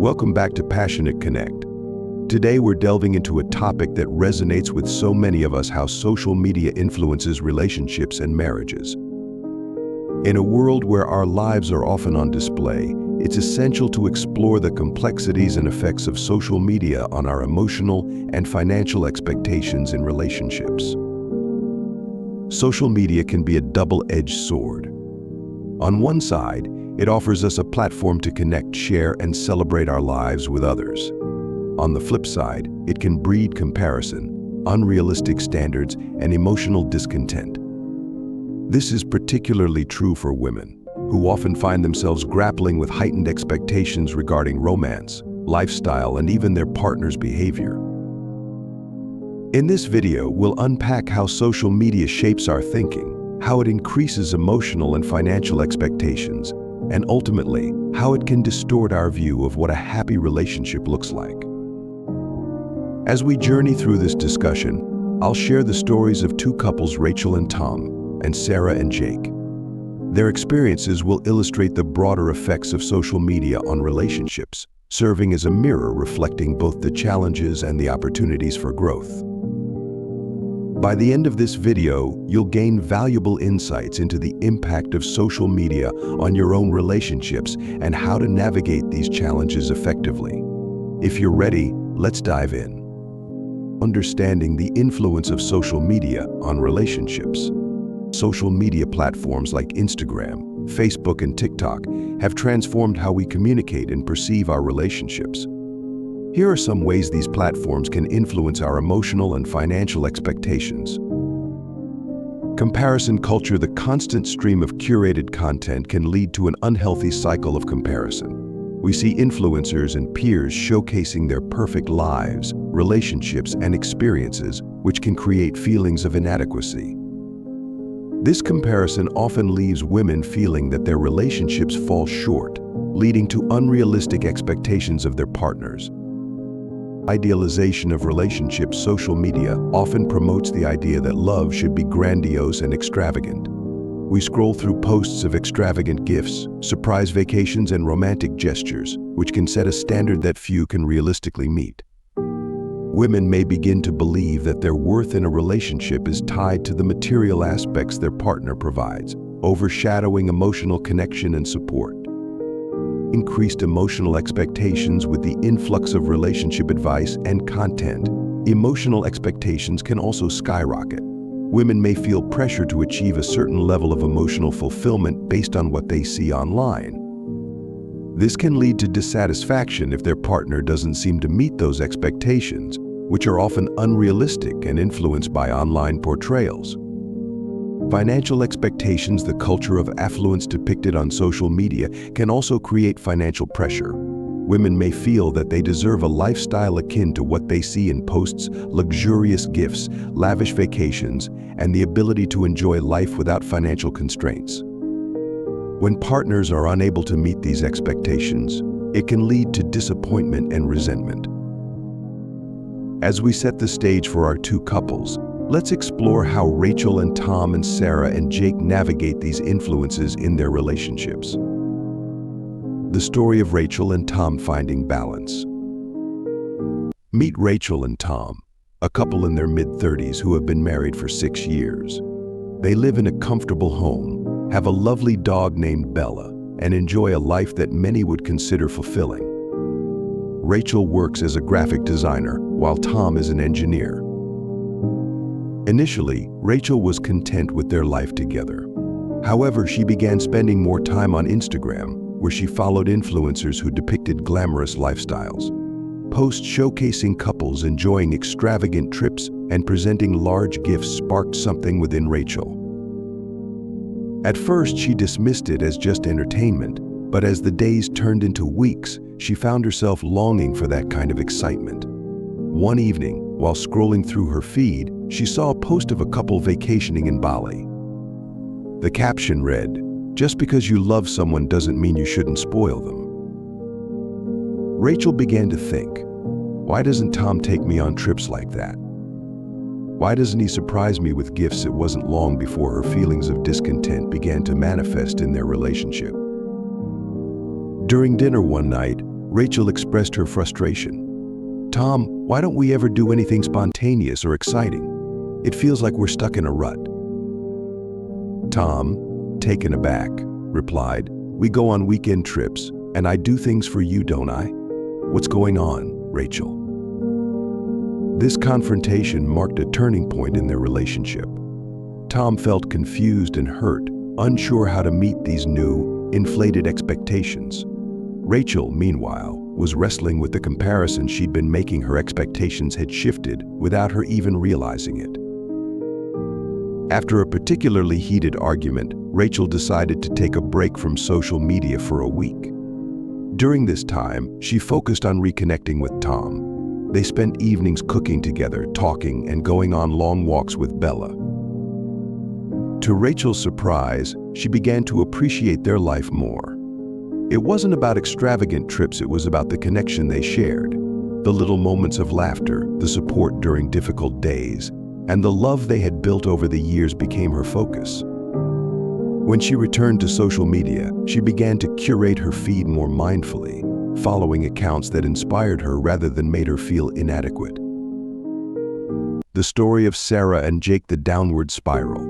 Welcome back to Passionate Connect. Today we're delving into a topic that resonates with so many of us: how social media influences relationships and marriages. In a world where our lives are often on display, it's essential to explore the complexities and effects of social media on our emotional and financial expectations in relationships. Social media can be a double-edged sword. On one side, it offers us a platform to connect, share, and celebrate our lives with others. On the flip side, it can breed comparison, unrealistic standards, and emotional discontent. This is particularly true for women, who often find themselves grappling with heightened expectations regarding romance, lifestyle, and even their partner's behavior. In this video, we'll unpack how social media shapes our thinking, how it increases emotional and financial expectations, and ultimately, how it can distort our view of what a happy relationship looks like. As we journey through this discussion, I'll share the stories of two couples, Rachel and Tom, and Sarah and Jake. Their experiences will illustrate the broader effects of social media on relationships, serving as a mirror reflecting both the challenges and the opportunities for growth. By the end of this video, you'll gain valuable insights into the impact of social media on your own relationships and how to navigate these challenges effectively. If you're ready, let's dive in. Understanding the influence of social media on relationships. Social media platforms like Instagram, Facebook, and TikTok have transformed how we communicate and perceive our relationships. Here are some ways these platforms can influence our emotional and financial expectations. Comparison culture. The constant stream of curated content can lead to an unhealthy cycle of comparison. We see influencers and peers showcasing their perfect lives, relationships, and experiences, which can create feelings of inadequacy. This comparison often leaves women feeling that their relationships fall short, leading to unrealistic expectations of their partners. Idealization of relationships. Social media often promotes the idea that love should be grandiose and extravagant. We scroll through posts of extravagant gifts, surprise vacations, and romantic gestures, which can set a standard that few can realistically meet. Women may begin to believe that their worth in a relationship is tied to the material aspects their partner provides, overshadowing emotional connection and support. Increased emotional expectations. With the influx of relationship advice and content, emotional expectations can also skyrocket. Women may feel pressure to achieve a certain level of emotional fulfillment based on what they see online. This can lead to dissatisfaction if their partner doesn't seem to meet those expectations, which are often unrealistic and influenced by online portrayals. Financial expectations. The culture of affluence depicted on social media can also create financial pressure. Women may feel that they deserve a lifestyle akin to what they see in posts: luxurious gifts, lavish vacations, and the ability to enjoy life without financial constraints. When partners are unable to meet these expectations, it can lead to disappointment and resentment. As we set the stage for our two couples, let's explore how Rachel and Tom and Sarah and Jake navigate these influences in their relationships. The story of Rachel and Tom finding balance. Meet Rachel and Tom, a couple in their mid-30s who have been married for 6 years. They live in a comfortable home, have a lovely dog named Bella, and enjoy a life that many would consider fulfilling. Rachel works as a graphic designer, while Tom is an engineer. Initially, Rachel was content with their life together. However, she began spending more time on Instagram, where she followed influencers who depicted glamorous lifestyles. Posts showcasing couples enjoying extravagant trips and presenting large gifts sparked something within Rachel. At first, she dismissed it as just entertainment, but as the days turned into weeks, she found herself longing for that kind of excitement. One evening, while scrolling through her feed, she saw a post of a couple vacationing in Bali. The caption read, "Just because you love someone doesn't mean you shouldn't spoil them." Rachel began to think, why doesn't Tom take me on trips like that? Why doesn't he surprise me with gifts? It wasn't long before her feelings of discontent began to manifest in their relationship. During dinner one night, Rachel expressed her frustration. "Tom, why don't we ever do anything spontaneous or exciting? It feels like we're stuck in a rut." Tom, taken aback, replied, "We go on weekend trips, and I do things for you, don't I? What's going on, Rachel?" This confrontation marked a turning point in their relationship. Tom felt confused and hurt, unsure how to meet these new, inflated expectations. Rachel, meanwhile, was wrestling with the comparison she'd been making. Her expectations had shifted without her even realizing it. After a particularly heated argument, Rachel decided to take a break from social media for a week. During this time, she focused on reconnecting with Tom. They spent evenings cooking together, talking, and going on long walks with Bella. To Rachel's surprise, she began to appreciate their life more. It wasn't about extravagant trips, it was about the connection they shared. The little moments of laughter, the support during difficult days, and the love they had built over the years became her focus. When she returned to social media, she began to curate her feed more mindfully, following accounts that inspired her rather than made her feel inadequate. The story of Sarah and Jake: the downward spiral.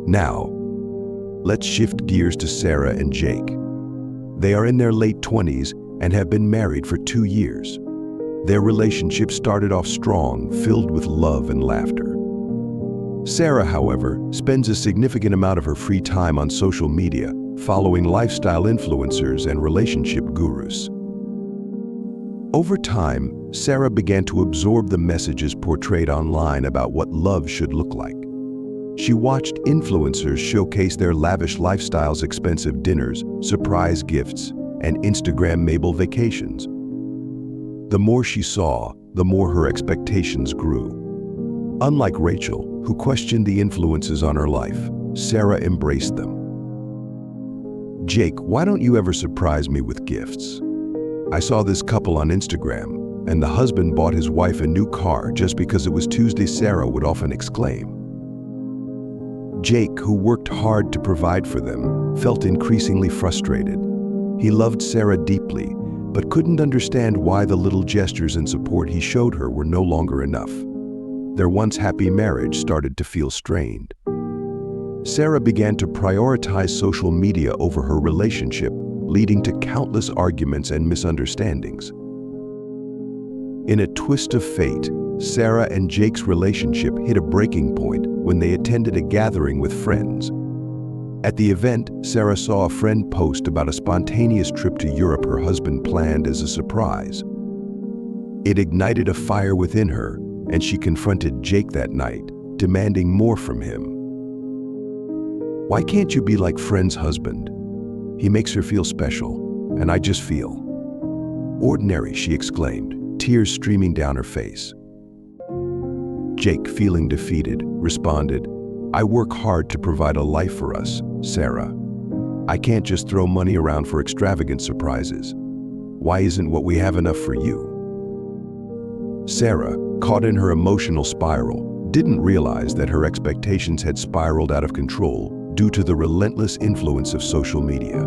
Now, let's shift gears to Sarah and Jake. They are in their late 20s and have been married for 2 years. Their relationship started off strong, filled with love and laughter. Sarah, however, spends a significant amount of her free time on social media, following lifestyle influencers and relationship gurus. Over time, Sarah began to absorb the messages portrayed online about what love should look like. She watched influencers showcase their lavish lifestyles, expensive dinners, surprise gifts, and Instagram-mable vacations. The more she saw, the more her expectations grew. Unlike Rachel, who questioned the influences on her life, Sarah embraced them. "Jake, why don't you ever surprise me with gifts? I saw this couple on Instagram, and the husband bought his wife a new car just because it was Tuesday," Sarah would often exclaim. Jake, who worked hard to provide for them, felt increasingly frustrated. He loved Sarah deeply, but couldn't understand why the little gestures and support he showed her were no longer enough. Their once happy marriage started to feel strained. Sarah began to prioritize social media over her relationship, leading to countless arguments and misunderstandings. In a twist of fate, Sarah and Jake's relationship hit a breaking point when they attended a gathering with friends. At the event, Sarah saw a friend post about a spontaneous trip to Europe her husband planned as a surprise. It ignited a fire within her, and she confronted Jake that night, demanding more from him. "Why can't you be like friend's husband? He makes her feel special, and I just feel ordinary," she exclaimed, tears streaming down her face. Jake, feeling defeated, responded, "I work hard to provide a life for us, Sarah. I can't just throw money around for extravagant surprises. Why isn't what we have enough for you?" Sarah, caught in her emotional spiral, didn't realize that her expectations had spiraled out of control due to the relentless influence of social media.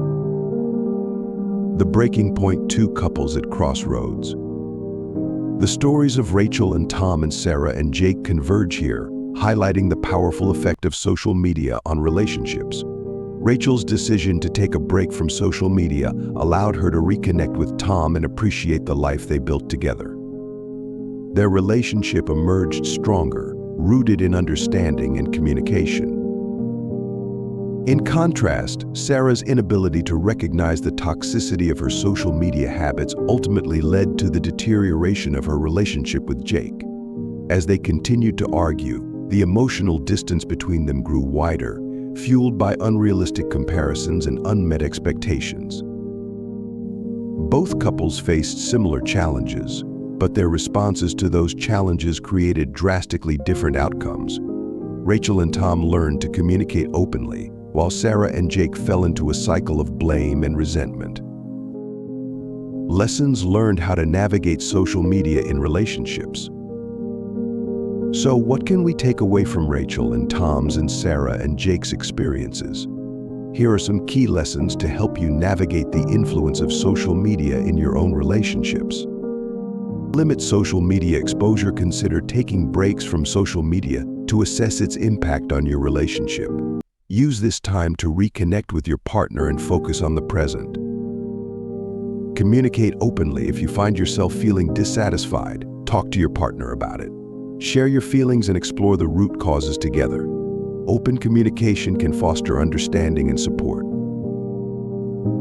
The breaking point: two couples at crossroads. The stories of Rachel and Tom and Sarah and Jake converge here, highlighting the powerful effect of social media on relationships. Rachel's decision to take a break from social media allowed her to reconnect with Tom and appreciate the life they built together. Their relationship emerged stronger, rooted in understanding and communication. In contrast, Sarah's inability to recognize the toxicity of her social media habits ultimately led to the deterioration of her relationship with Jake. As they continued to argue, the emotional distance between them grew wider, fueled by unrealistic comparisons and unmet expectations. Both couples faced similar challenges, but their responses to those challenges created drastically different outcomes. Rachel and Tom learned to communicate openly, while Sarah and Jake fell into a cycle of blame and resentment. Lessons learned: how to navigate social media in relationships. So what can we take away from Rachel and Tom's and Sarah and Jake's experiences? Here are some key lessons to help you navigate the influence of social media in your own relationships. Limit social media exposure. Consider taking breaks from social media to assess its impact on your relationship. Use this time to reconnect with your partner and focus on the present. Communicate openly. If you find yourself feeling dissatisfied, talk to your partner about it. Share your feelings and explore the root causes together. Open communication can foster understanding and support.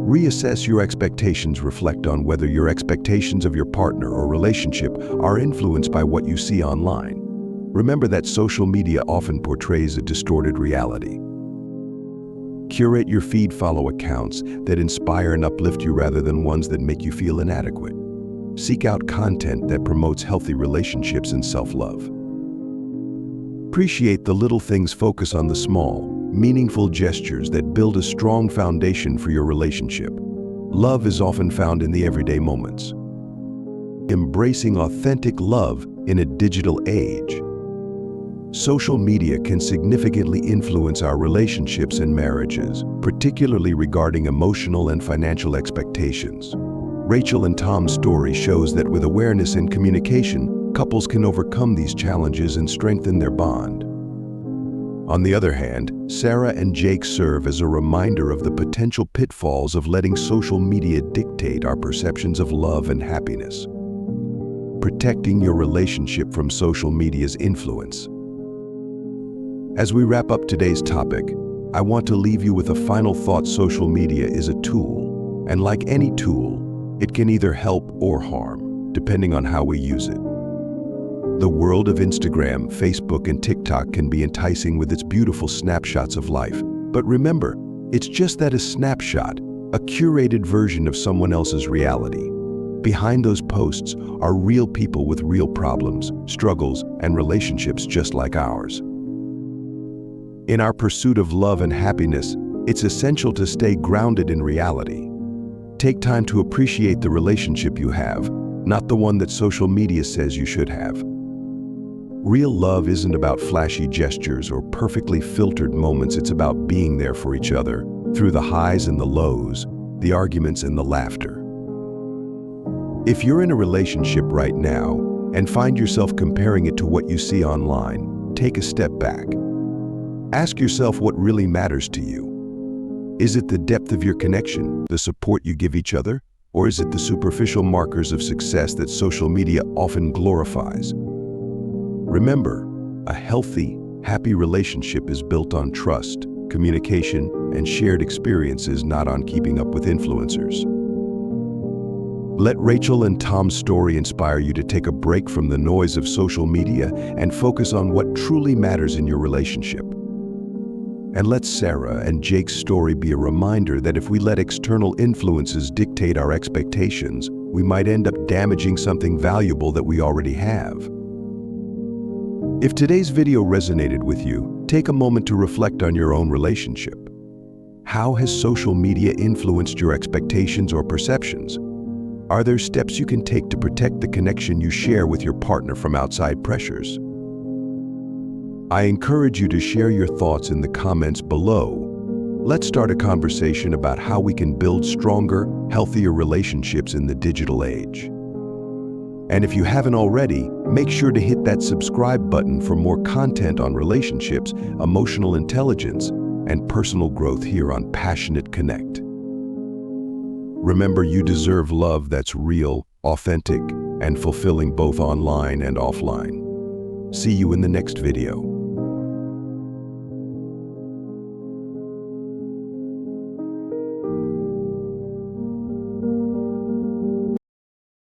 Reassess your expectations. Reflect on whether your expectations of your partner or relationship are influenced by what you see online. Remember that social media often portrays a distorted reality. Curate your feed. Follow accounts that inspire and uplift you rather than ones that make you feel inadequate. Seek out content that promotes healthy relationships and self-love. Appreciate the little things. Focus on the small, meaningful gestures that build a strong foundation for your relationship. Love is often found in the everyday moments. Embracing authentic love in a digital age. Social media can significantly influence our relationships and marriages, particularly regarding emotional and financial expectations. Rachel and Tom's story shows that with awareness and communication, couples can overcome these challenges and strengthen their bond. On the other hand, Sarah and Jake serve as a reminder of the potential pitfalls of letting social media dictate our perceptions of love and happiness. Protecting your relationship from social media's influence. As we wrap up today's topic, I want to leave you with a final thought. Social media is a tool, and like any tool, it can either help or harm, depending on how we use it. The world of Instagram, Facebook, and TikTok can be enticing with its beautiful snapshots of life. But remember, it's just that, a snapshot, a curated version of someone else's reality. Behind those posts are real people with real problems, struggles, and relationships just like ours. In our pursuit of love and happiness, it's essential to stay grounded in reality. Take time to appreciate the relationship you have, not the one that social media says you should have. Real love isn't about flashy gestures or perfectly filtered moments. It's about being there for each other, through the highs and the lows, the arguments and the laughter. If you're in a relationship right now and find yourself comparing it to what you see online, take a step back. Ask yourself what really matters to you. Is it the depth of your connection, the support you give each other, or is it the superficial markers of success that social media often glorifies? Remember, a healthy, happy relationship is built on trust, communication, and shared experiences, not on keeping up with influencers. Let Rachel and Tom's story inspire you to take a break from the noise of social media and focus on what truly matters in your relationship. And let Sarah and Jake's story be a reminder that if we let external influences dictate our expectations, we might end up damaging something valuable that we already have. If today's video resonated with you, take a moment to reflect on your own relationship. How has social media influenced your expectations or perceptions? Are there steps you can take to protect the connection you share with your partner from outside pressures? I encourage you to share your thoughts in the comments below. Let's start a conversation about how we can build stronger, healthier relationships in the digital age. And if you haven't already, make sure to hit that subscribe button for more content on relationships, emotional intelligence, and personal growth here on Passionate Connect. Remember, you deserve love that's real, authentic, and fulfilling both online and offline. See you in the next video.